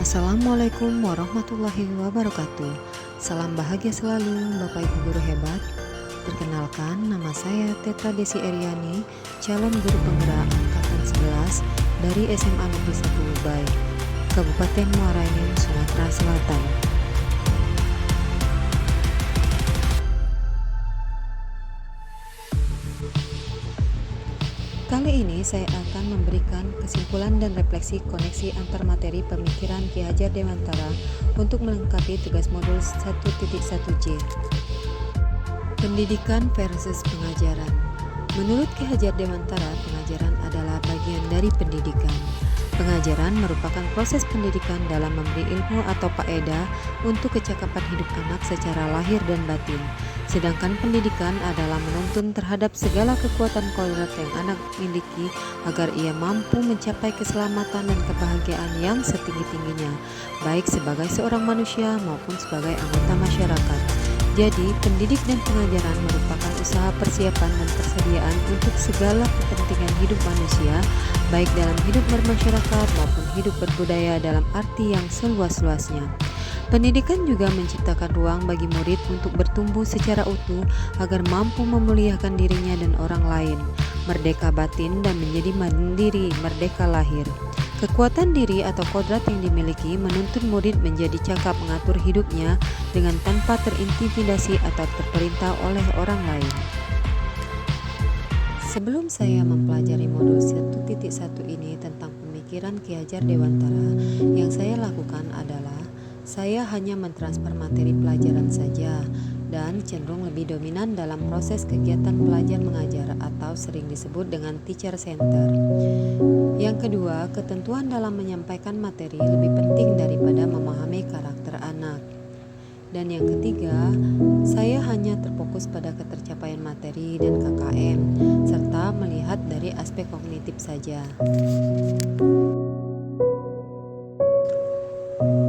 Assalamualaikum warahmatullahi wabarakatuh. Salam bahagia selalu Bapak Ibu guru hebat. Perkenalkan, nama saya Tetra Desi Eriani, calon guru penggerak angkatan 11 dari SMA Negeri 1 Ubay, Kabupaten Muara Enim, Sumatera Selatan. Kali ini saya akan memberikan kesimpulan dan refleksi koneksi antar materi pemikiran Ki Hajar Dewantara untuk melengkapi tugas modul 1.1J. Pendidikan versus pengajaran. Menurut Ki Hajar Dewantara, pengajaran adalah bagian dari pendidikan. Pengajaran merupakan proses pendidikan dalam memberi ilmu atau faedah untuk kecakapan hidup anak secara lahir dan batin. Sedangkan pendidikan adalah menuntun terhadap segala kekuatan kodrat yang anak miliki agar ia mampu mencapai keselamatan dan kebahagiaan yang setinggi-tingginya, baik sebagai seorang manusia maupun sebagai anggota masyarakat. Jadi, pendidik dan pengajaran merupakan usaha persiapan dan persediaan untuk segala kepentingan hidup manusia, baik dalam hidup bermasyarakat maupun hidup berbudaya dalam arti yang seluas-luasnya. Pendidikan juga menciptakan ruang bagi murid untuk bertumbuh secara utuh agar mampu memuliakan dirinya dan orang lain, merdeka batin dan menjadi mandiri, merdeka lahir. Kekuatan diri atau kodrat yang dimiliki menuntun murid menjadi cakap mengatur hidupnya dengan tanpa terintimidasi atau terperintah oleh orang lain. Sebelum saya mempelajari modul 1.1 ini tentang pemikiran Ki Hajar Dewantara, yang saya lakukan adalah saya hanya mentransfer materi pelajaran saja dan cenderung lebih dominan dalam proses kegiatan belajar mengajar atau sering disebut dengan teacher center. Yang kedua, ketentuan dalam menyampaikan materi lebih penting daripada memahami karakter anak. Dan yang ketiga, saya hanya terfokus pada ketercapaian materi dan KKM serta melihat dari aspek kognitif saja.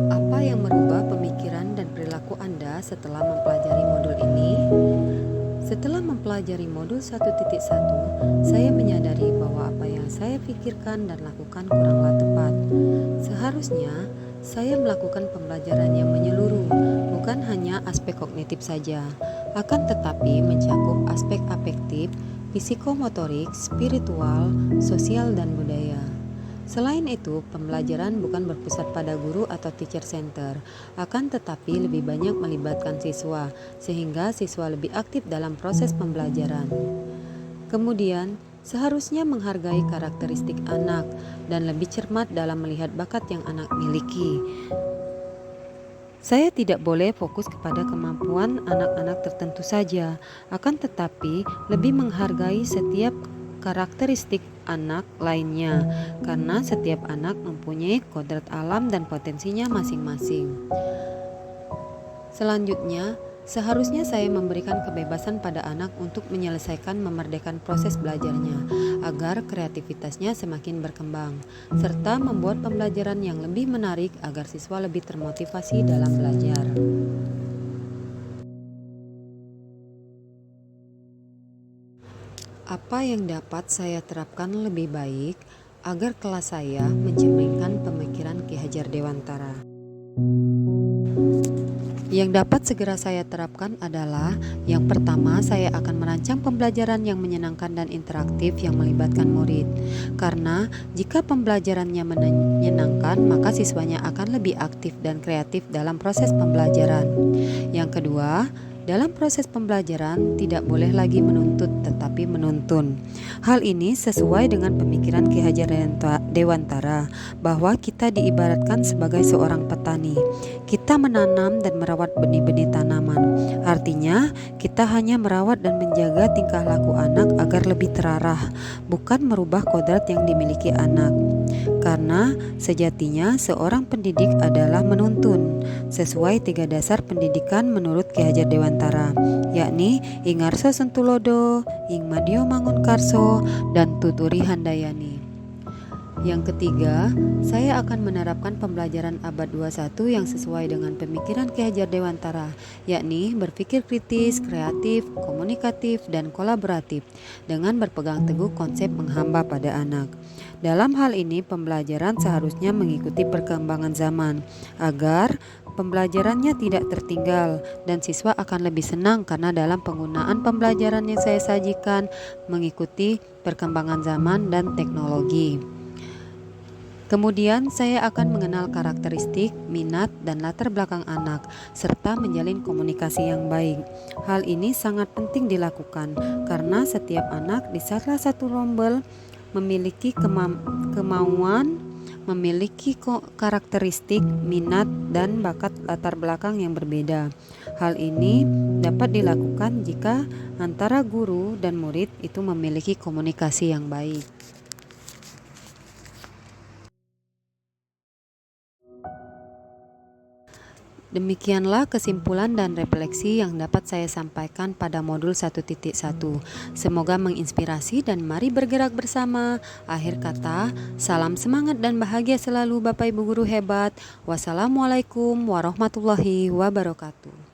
Apa yang merubah pemikiran dan perilaku Anda setelah mempelajari modul ini? Setelah mempelajari modul 1.1, saya menyadari bahwa apa yang saya pikirkan dan lakukan kuranglah tepat. Seharusnya, saya melakukan pembelajaran yang menyeluruh, bukan hanya aspek kognitif saja, akan tetapi mencakup aspek afektif, psikomotorik, spiritual, sosial, dan budaya. Selain itu, pembelajaran bukan berpusat pada guru atau teacher center, akan tetapi lebih banyak melibatkan siswa, sehingga siswa lebih aktif dalam proses pembelajaran. Kemudian, seharusnya menghargai karakteristik anak dan lebih cermat dalam melihat bakat yang anak miliki. Saya tidak boleh fokus kepada kemampuan anak-anak tertentu saja, akan tetapi lebih menghargai setiap karakteristik anak lainnya, karena setiap anak mempunyai kodrat alam dan potensinya masing-masing. Selanjutnya, seharusnya saya memberikan kebebasan pada anak untuk menyelesaikan memerdekakan proses belajarnya agar kreativitasnya semakin berkembang, serta membuat pembelajaran yang lebih menarik agar siswa lebih termotivasi dalam belajar. Apa yang dapat saya terapkan lebih baik agar kelas saya mencerminkan pemikiran Ki Hajar Dewantara? Yang dapat segera saya terapkan adalah, yang pertama, saya akan merancang pembelajaran yang menyenangkan dan interaktif yang melibatkan murid. Karena jika pembelajarannya menyenangkan, maka siswanya akan lebih aktif dan kreatif dalam proses pembelajaran. Yang kedua, dalam proses pembelajaran tidak boleh lagi menuntut tetapi menuntun. Hal ini sesuai dengan pemikiran Ki Hajar Dewantara bahwa kita diibaratkan sebagai seorang petani. Kita menanam dan merawat benih-benih tanaman. Artinya, kita hanya merawat dan menjaga tingkah laku anak agar lebih terarah, bukan merubah kodrat yang dimiliki anak. Karena sejatinya seorang pendidik adalah menuntun sesuai 3 dasar pendidikan menurut Ki Hajar Dewantara, yakni Ingarso Sentulodo, Ing Madio Mangunkarso, dan Tuturi Handayani. Yang ketiga, saya akan menerapkan pembelajaran abad 21 yang sesuai dengan pemikiran Ki Hajar Dewantara, yakni berpikir kritis, kreatif, komunikatif, dan kolaboratif dengan berpegang teguh konsep menghamba pada anak. Dalam hal ini, pembelajaran seharusnya mengikuti perkembangan zaman agar pembelajarannya tidak tertinggal dan siswa akan lebih senang karena dalam penggunaan pembelajaran yang saya sajikan mengikuti perkembangan zaman dan teknologi. Kemudian saya akan mengenal karakteristik, minat, dan latar belakang anak, serta menjalin komunikasi yang baik. Hal ini sangat penting dilakukan karena setiap anak di salah satu rombel memiliki kemauan, memiliki karakteristik, minat, dan bakat latar belakang yang berbeda. Hal ini dapat dilakukan jika antara guru dan murid itu memiliki komunikasi yang baik. Demikianlah kesimpulan dan refleksi yang dapat saya sampaikan pada modul 1.1. Semoga menginspirasi dan mari bergerak bersama. Akhir kata, salam semangat dan bahagia selalu Bapak Ibu guru hebat. Wassalamualaikum warahmatullahi wabarakatuh.